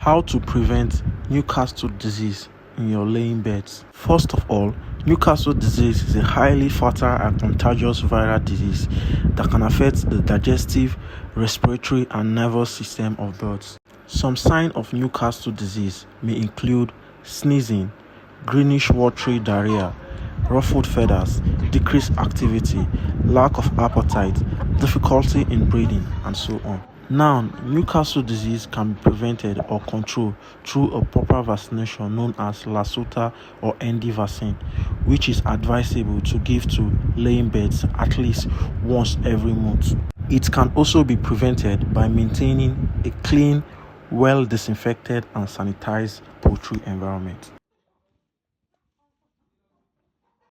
How to prevent Newcastle disease in your laying beds. First of all, Newcastle disease is a highly fatal and contagious viral disease that can affect the digestive, respiratory, and nervous system of birds. Some signs of Newcastle disease may include sneezing, greenish watery diarrhea, ruffled feathers, decreased activity, lack of appetite, difficulty in breathing, and so on. Now, Newcastle disease can be prevented or controlled through a proper vaccination known as Lassa or ND vaccine, which is advisable to give to laying birds at least once every month. It can also be prevented by maintaining a clean, well disinfected and sanitized poultry environment.